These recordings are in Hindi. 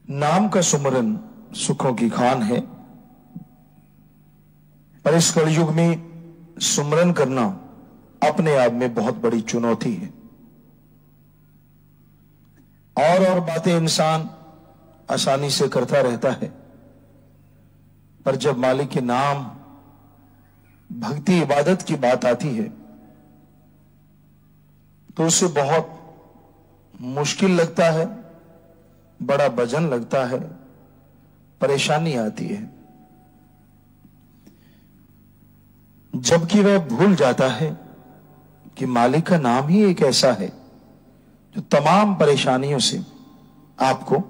नाम का सुमरन सुखों की खान है, पर इस कलयुग में सुमरन करना अपने आप में बहुत बड़ी चुनौती है। और बातें इंसान आसानी से करता रहता है, पर जब मालिक के नाम, भक्ति, इबादत की बात आती है तो उसे बहुत मुश्किल लगता है, बड़ा वजन लगता है, परेशानी आती है। जबकि वह भूल जाता है कि मालिक का नाम ही एक ऐसा है जो तमाम परेशानियों से आपको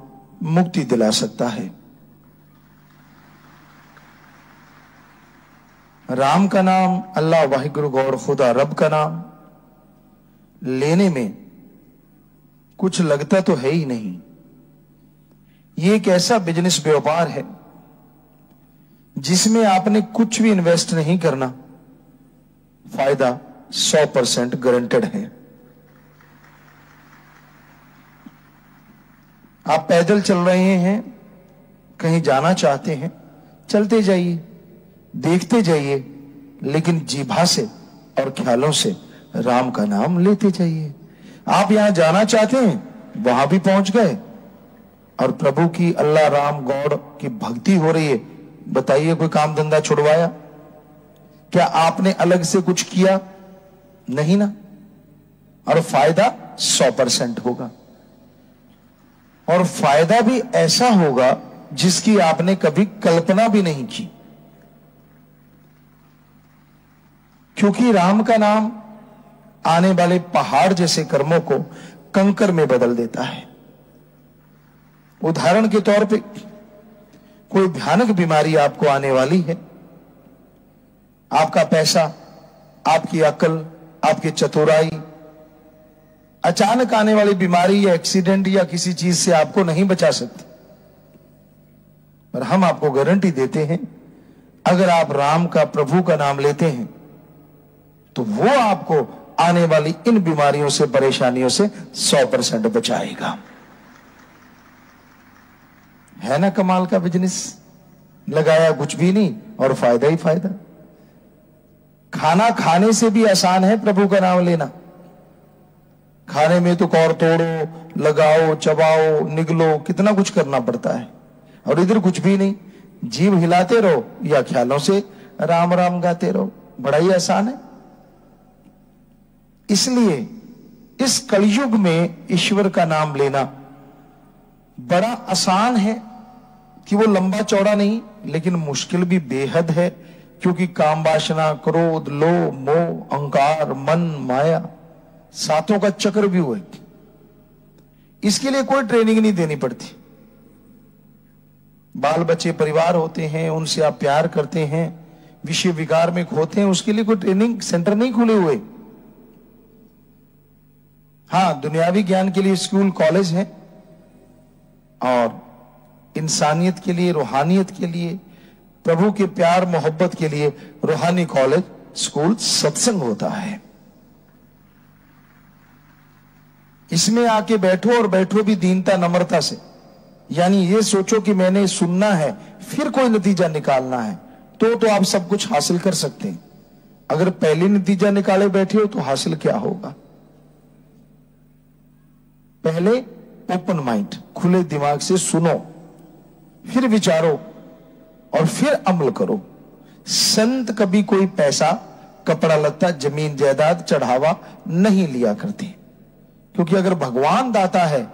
मुक्ति दिला सकता है। राम का नाम, अल्लाह वाहिगुरु गौर खुदा रब का नाम लेने में कुछ लगता तो है ही नहीं। ये एक ऐसा बिजनेस व्यापार है जिसमें आपने कुछ भी इन्वेस्ट नहीं करना, फायदा 100% गारंटेड है। आप पैदल चल रहे हैं, कहीं जाना चाहते हैं, चलते जाइए, देखते जाइए, लेकिन जीभा से और ख्यालों से राम का नाम लेते जाइए। आप यहां जाना चाहते हैं, वहां भी पहुंच गए और प्रभु की, अल्लाह राम गॉड की भक्ति हो रही है। बताइए, कोई काम धंधा छुड़वाया? क्या आपने अलग से कुछ किया? नहीं ना। और फायदा 100% होगा, और फायदा भी ऐसा होगा जिसकी आपने कभी कल्पना भी नहीं की। क्योंकि राम का नाम आने वाले पहाड़ जैसे कर्मों को कंकर में बदल देता है। उदाहरण के तौर पे, कोई भयानक बीमारी आपको आने वाली है, आपका पैसा, आपकी अकल, आपकी चतुराई, अचानक आने वाली बीमारी या एक्सीडेंट या किसी चीज से आपको नहीं बचा सकती, पर हम आपको गारंटी देते हैं, अगर आप राम का, प्रभु का नाम लेते हैं तो वो आपको आने वाली इन बीमारियों से, परेशानियों से 100% बचाएगा। है ना कमाल का बिजनेस? लगाया कुछ भी नहीं और फायदा ही फायदा। खाना खाने से भी आसान है प्रभु का नाम लेना। खाने में तो कौर तोड़ो, लगाओ, चबाओ, निगलो, कितना कुछ करना पड़ता है, और इधर कुछ भी नहीं, जीभ हिलाते रहो या ख्यालों से राम राम गाते रहो, बड़ा ही आसान है। इसलिए इस कलयुग में ईश्वर का नाम लेना बड़ा आसान है कि वो लंबा चौड़ा नहीं, लेकिन मुश्किल भी बेहद है। क्योंकि काम, वासना, क्रोध, लोभ, मोह, अहंकार, मन, माया, सातों का चक्र भी है। इसके लिए कोई ट्रेनिंग नहीं देनी पड़ती। बाल बच्चे, परिवार होते हैं, उनसे आप प्यार करते हैं, विषय विकार में खोते हैं, उसके लिए कोई ट्रेनिंग सेंटर नहीं खुले हुए। हाँ, दुनियावी ज्ञान के लिए स्कूल, कॉलेज है, और इंसानियत के लिए, रूहानियत के लिए, प्रभु के प्यार मोहब्बत के लिए रूहानी कॉलेज, स्कूल, सत्संग होता है। इसमें आके बैठो, और बैठो भी दीनता, नम्रता से। यानी ये सोचो कि मैंने सुनना है, फिर कोई नतीजा निकालना है, तो आप सब कुछ हासिल कर सकते हैं। अगर पहले नतीजा निकाले बैठे हो तो हासिल क्या होगा? पहले ओपन माइंड, खुले दिमाग से सुनो, फिर विचारो, और फिर अमल करो। संत कभी कोई पैसा, कपड़ा लत्ता, जमीन जायदाद, चढ़ावा नहीं लिया करते, क्योंकि अगर भगवान दाता है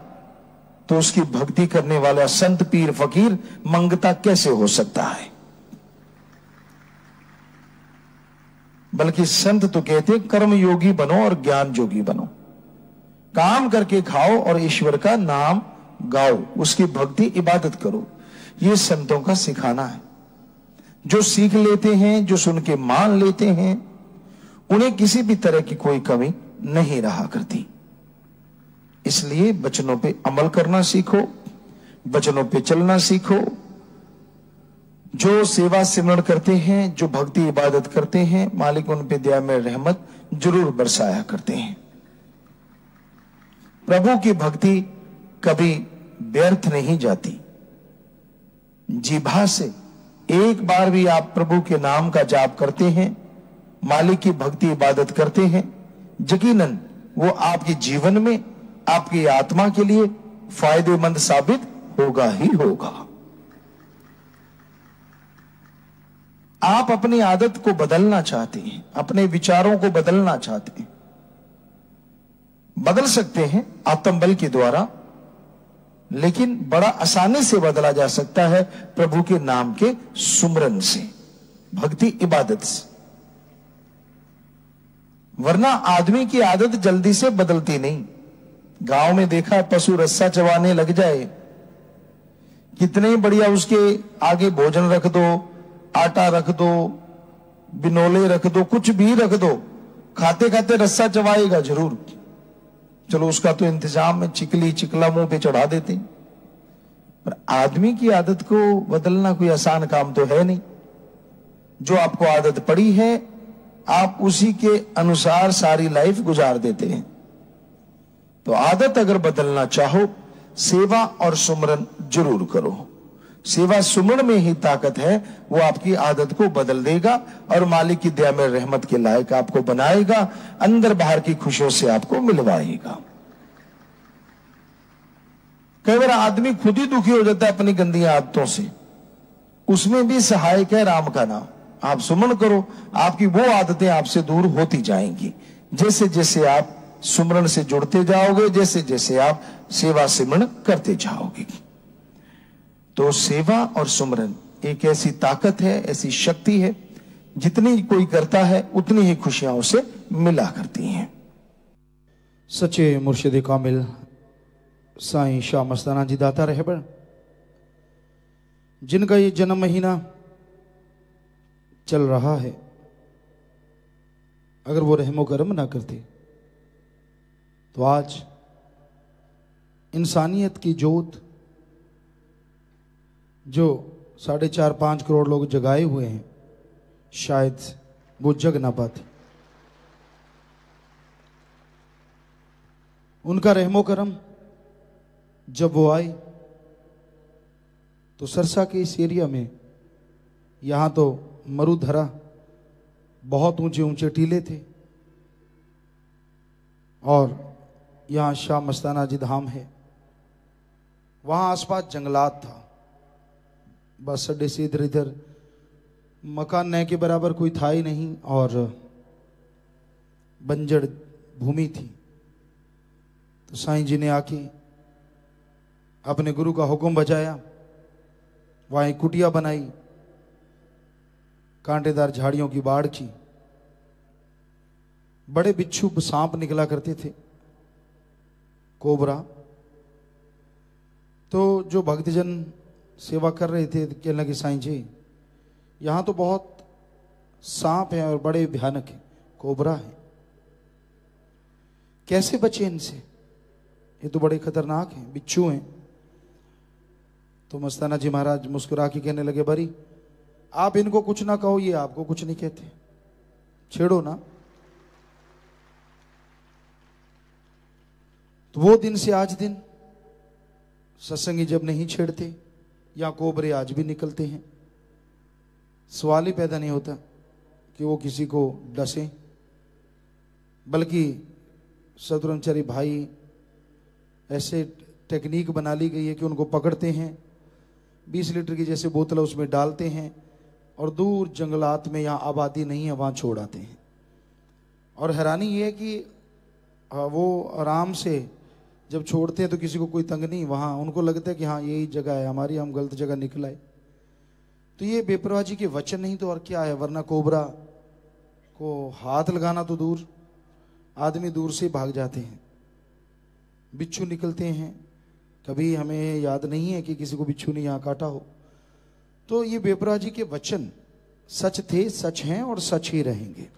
तो उसकी भक्ति करने वाला संत, पीर, फकीर मंगता कैसे हो सकता है? बल्कि संत तो कहते कर्म योगी बनो और ज्ञान जोगी बनो। काम करके खाओ और ईश्वर का नाम गाओ, उसकी भक्ति, इबादत करो। ये संतों का सिखाना है। जो सीख लेते हैं, जो सुन के मान लेते हैं, उन्हें किसी भी तरह की कोई कमी नहीं रहा करती। इसलिए वचनों पे अमल करना सीखो, वचनों पे चलना सीखो। जो सेवा सिमरण करते हैं, जो भक्ति इबादत करते हैं, मालिक उन पे दया में रहमत जरूर बरसाया करते हैं। प्रभु की भक्ति कभी व्यर्थ नहीं जाती। जीभा से एक बार भी आप प्रभु के नाम का जाप करते हैं, मालिक की भक्ति इबादत करते हैं, यकीनन वो आपके जीवन में, आपकी आत्मा के लिए फायदेमंद साबित होगा ही होगा। आप अपनी आदत को बदलना चाहते हैं, अपने विचारों को बदलना चाहते हैं, बदल सकते हैं आत्म बल के द्वारा, लेकिन बड़ा आसानी से बदला जा सकता है प्रभु के नाम के सुमरन से, भक्ति इबादत से। वरना आदमी की आदत जल्दी से बदलती नहीं। गांव में देखा है, पशु रस्सा चबाने लग जाए, कितने बढ़िया उसके आगे भोजन रख दो, आटा रख दो, बिनोले रख दो, कुछ भी रख दो, खाते खाते रस्सा चबाएगा जरूर। चलो उसका तो इंतजाम में चिकली चिकला मुंह पे चढ़ा देते, पर आदमी की आदत को बदलना कोई आसान काम तो है नहीं। जो आपको आदत पड़ी है, आप उसी के अनुसार सारी लाइफ गुजार देते हैं। तो आदत अगर बदलना चाहो, सेवा और सुमरन जरूर करो। सेवा सुमरन में ही ताकत है, वो आपकी आदत को बदल देगा और मालिक की दया में रहमत के लायक आपको बनाएगा, अंदर बाहर की खुशियों से आपको मिलवाएगा। कई बार आदमी खुद ही दुखी हो जाता है अपनी गंदी आदतों से, उसमें भी सहायक है राम का नाम। आप सुमन करो, आपकी वो आदतें आपसे दूर होती जाएंगी। जैसे जैसे आप सुमरन से जुड़ते जाओगे, जैसे जैसे आप सेवा सिमरन करते जाओगे। तो सेवा और सुमरन एक ऐसी ताकत है, ऐसी शक्ति है, जितनी कोई करता है उतनी ही खुशियां उसे मिला करती हैं। सच्चे मुर्शिद कामिल साईं शाह मस्ताना जी दाता रहबर, जिनका ये जन्म महीना चल रहा है, अगर वो रहमो करम ना करते तो आज इंसानियत की जोत जो 4.5-5 करोड़ लोग जगाए हुए हैं, शायद वो जग ना पाते। उनका रहमो करम जब वो आए तो सरसा के इस एरिया में, यहां तो मरुधरा, बहुत ऊंचे ऊंचे टीले थे, और यहां शाह मस्ताना जी धाम है, वहां आसपास जंगलात था। बस अड्डे से इधर इधर मकान नए के बराबर कोई था ही नहीं, और बंजर भूमि थी। तो साईं जी ने आके अपने गुरु का हुक्म बजाया, वहां एक कुटिया बनाई, कांटेदार झाड़ियों की बाड़ की, बड़े बिच्छू सांप निकला करते थे, कोबरा। तो जो भक्तजन सेवा कर रहे थे कहने लगे, साईं जी यहां तो बहुत सांप है और बड़े भयानक है, कोबरा है, कैसे बचे इनसे, ये तो बड़े खतरनाक हैं, बिच्छू हैं। तो मस्ताना जी महाराज मुस्कुरा के कहने लगे, बरी आप इनको कुछ ना कहो, ये आपको कुछ नहीं कहते, छेड़ो ना। तो वो दिन से आज दिन सत्संगी जब नहीं छेड़ते, या कोबरे आज भी निकलते हैं, सवाल ही पैदा नहीं होता कि वो किसी को डसे, बल्कि सतब्रह्मचारी भाई ऐसे टेक्निक बना ली गई है कि उनको पकड़ते हैं, 20 लीटर की जैसे बोतल उसमें डालते हैं, और दूर जंगलात में, यहाँ आबादी नहीं है, वहाँ छोड़ आते हैं। और हैरानी ये है कि वो आराम से जब छोड़ते हैं तो किसी को कोई तंग नहीं, वहाँ उनको लगता है कि हाँ यही जगह है हमारी, हम गलत जगह निकल आए। तो ये बेपरवाह जी के वचन नहीं तो और क्या है, वरना कोबरा को हाथ लगाना तो दूर, आदमी दूर से भाग जाते हैं। बिच्छू निकलते हैं, कभी हमें याद नहीं है कि किसी को बिच्छू ने यहाँ काटा हो। तो ये बेपरवाह जी के वचन सच थे, सच हैं और सच ही रहेंगे।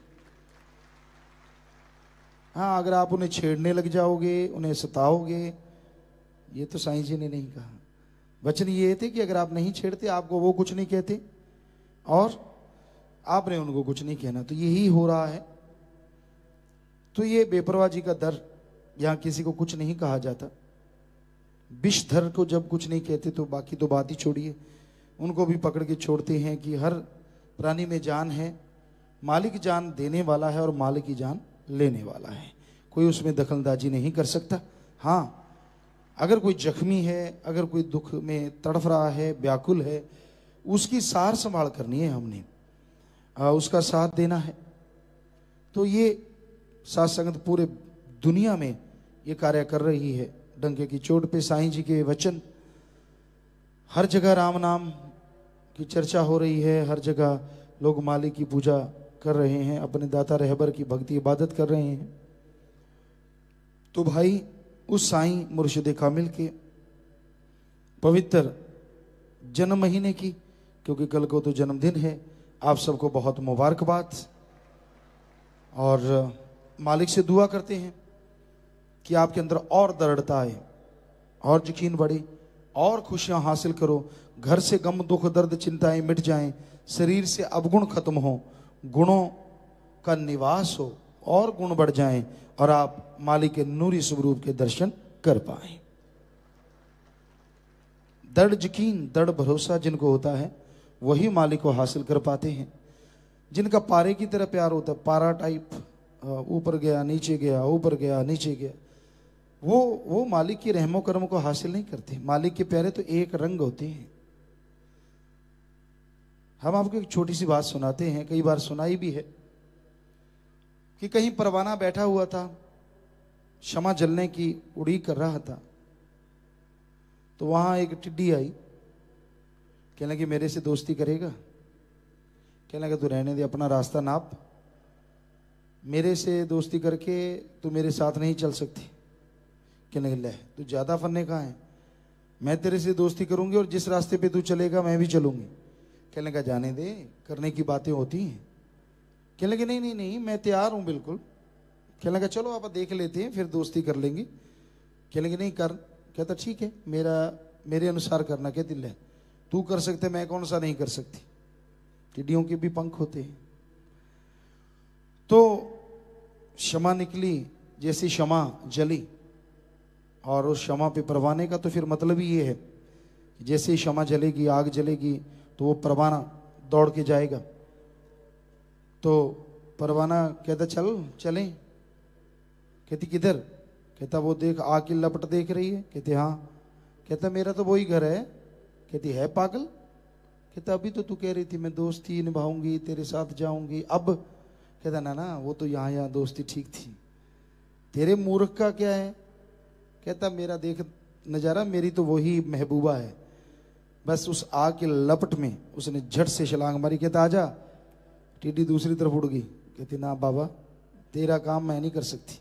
हाँ, अगर आप उन्हें छेड़ने लग जाओगे, उन्हें सताओगे, ये तो साईं जी ने नहीं कहा। वचन ये थे कि अगर आप नहीं छेड़ते, आपको वो कुछ नहीं कहते और आपने उनको कुछ नहीं कहना। तो यही हो रहा है। तो ये बेपरवाह जी का दर, यहां किसी को कुछ नहीं कहा जाता। विषधर को जब कुछ नहीं कहते तो बाकी तो बात ही छोड़िए, उनको भी पकड़ के छोड़ते हैं कि हर प्राणी में जान है, मालिक जान देने वाला है और मालिक की जान लेने वाला है, कोई उसमें दखलंदाजी नहीं कर सकता। हाँ, अगर कोई जख्मी है, अगर कोई दुख में तड़फ रहा है, व्याकुल है, उसकी सार संभाल करनी है हमने, उसका साथ देना है। तो ये साथ संगत पूरे दुनिया में ये कार्य कर रही है। डंके की चोट पे साईं जी के वचन, हर जगह राम नाम की चर्चा हो रही है, हर जगह लोग मालिक की पूजा कर रहे हैं, अपने दाता रहबर की भक्ति इबादत कर रहे हैं। तो भाई उस साईं मुर्शिद कामिल के पवित्र जन्म महीने की, क्योंकि कल को तो जन्मदिन है, आप सबको बहुत मुबारकबाद। और मालिक से दुआ करते हैं कि आपके अंदर और दृढ़ता आए, और यकीन बढ़े, और खुशियां हासिल करो, घर से गम दुख दर्द चिंताएं मिट जाएं, शरीर से अवगुण खत्म हो, गुणों का निवास हो और गुण बढ़ जाएं, और आप मालिक के नूरी स्वरूप के दर्शन कर पाएं। दृढ़ यकीन, दृढ़ भरोसा जिनको होता है वही मालिक को हासिल कर पाते हैं। जिनका पारे की तरह प्यार होता है, पारा टाइप, ऊपर गया नीचे गया, ऊपर गया नीचे गया, वो मालिक की रहमो करम को हासिल नहीं करते। मालिक के प्यारे तो एक रंग होते हैं। हम आपको एक छोटी सी बात सुनाते हैं, कई बार सुनाई भी है, कि कहीं परवाना बैठा हुआ था, शमा जलने की उड़ीक कर रहा था, तो वहां एक टिड्डी आई, कहने लगी मेरे से दोस्ती करेगा? कहने लगा तू रहने दे, अपना रास्ता नाप, मेरे से दोस्ती करके तू मेरे साथ नहीं चल सकती। कहने लगे ले तू ज्यादा फन्ने कहाँ है, मैं तेरे से दोस्ती करूंगी और जिस रास्ते पे तू चलेगा मैं भी चलूंगी। कहने लगा जाने दे, करने की बातें होती हैं। कहने लगे नहीं नहीं नहीं, मैं तैयार हूं बिल्कुल। कहने लगा चलो आप देख लेते हैं, फिर दोस्ती कर लेंगे। कहने लगे नहीं कर। कहता ठीक है, मेरे अनुसार करना। कहती ले तू कर सकते, मैं कौन सा नहीं कर सकती, टिड्डियों के भी पंख होते हैं। तो क्षमा निकली, जैसी क्षमा जली, और उस क्षमा पे परवाने का तो फिर मतलब ही ये है कि जैसे ही क्षमा जलेगी, आग जलेगी, तो वो परवाना दौड़ के जाएगा। तो परवाना कहता चल चलें। कहती किधर? कहता वो देख आग की लपट देख रही है। कहते हाँ। कहता मेरा तो वही घर है। कहती है पागल? कहता अभी तो तू कह रही थी मैं दोस्ती निभाऊंगी, तेरे साथ जाऊंगी, अब? कहता ना ना, वो तो यहाँ दोस्ती ठीक थी, तेरे मूर्ख का क्या है? कहता मेरा देख नजारा, मेरी तो वही महबूबा है। बस उस आग के लपट में उसने झट से छलांग मारी। कहता आजा। टिड्डी दूसरी तरफ उड़ गई। कहती ना बाबा, तेरा काम मैं नहीं कर सकती।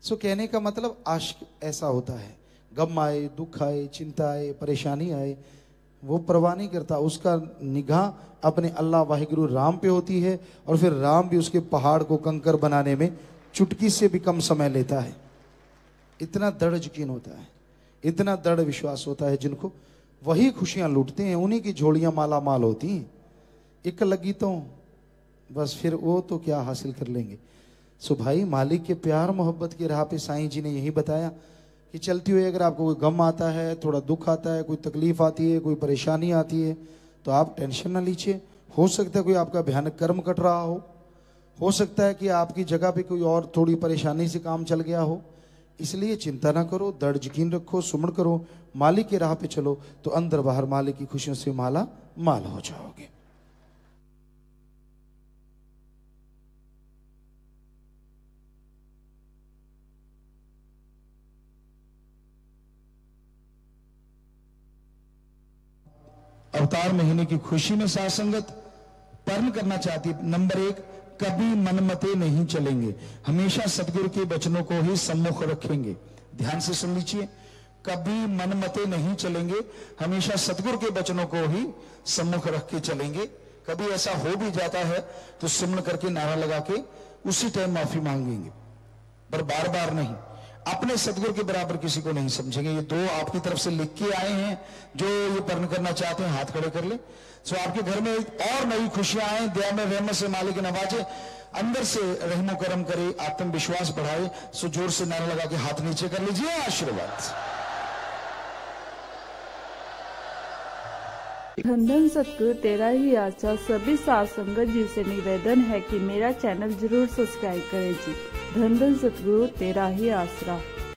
सो कहने का मतलब आशिक ऐसा होता है, गम आए, दुख आए, चिंता आए, परेशानी आए, वो परवाह नहीं करता। उसका निगाह अपने अल्लाह वाहिगुरु राम पे होती है, और फिर राम भी उसके पहाड़ को कंकर बनाने में चुटकी से भी कम समय लेता है। इतना दृढ़ यकीन होता है, इतना दृढ़ विश्वास होता है जिनको, वही खुशियां लूटते हैं, उन्हीं की झोलियां माला माल होती हैं। एक लगी तो बस फिर वो तो क्या हासिल कर लेंगे। सो भाई मालिक के प्यार मोहब्बत की राह पे साईं जी ने यही बताया कि चलती हुई अगर आपको कोई गम आता है, थोड़ा दुख आता है, कोई तकलीफ आती है, कोई परेशानी आती है, तो आप टेंशन ना लीजिए। हो सकता है कोई आपका भयानक कर्म कट रहा हो सकता है कि आपकी जगह पे कोई और थोड़ी परेशानी से काम चल गया हो, इसलिए चिंता ना करो, दृढ़ यकीन रखो, सुमन करो, मालिक की राह पे चलो, तो अंदर बाहर मालिक की खुशियों से माला माल हो जाओगे। अवतार महीने की खुशी में साथ संगत पर्ण करना चाहती है। नंबर 1, कभी मनमते नहीं चलेंगे, हमेशा सतगुरु के वचनों को ही सम्मुख रखेंगे। ध्यान से सुन लीजिए, कभी मनमते नहीं चलेंगे, हमेशा सतगुरु के वचनों को ही सम्मुख रख के चलेंगे। कभी ऐसा हो भी जाता है तो सिमरण करके नारा लगा के उसी टाइम माफी मांगेंगे, पर बार बार नहीं। अपने सतगुरु के बराबर किसी को नहीं समझेंगे। ये 2 आपकी तरफ से लिख के आए हैं, जो ये पर्ण करना चाहते हैं हाथ खड़े कर ले। सो आपके घर में और नई खुशियां आए, दया में रहमत से मालिक नवाजे, अंदर से रहमो करम करे, आत्मविश्वास बढ़ाए। सो जोर से नारा लगा के हाथ नीचे कर लीजिए, आशीर्वाद। धन धन सतगुरु तेरा ही आसरा। सभी साध संगत जी से निवेदन है कि मेरा चैनल जरूर सब्सक्राइब करें जी। धन धन सतगुरु तेरा ही आसरा।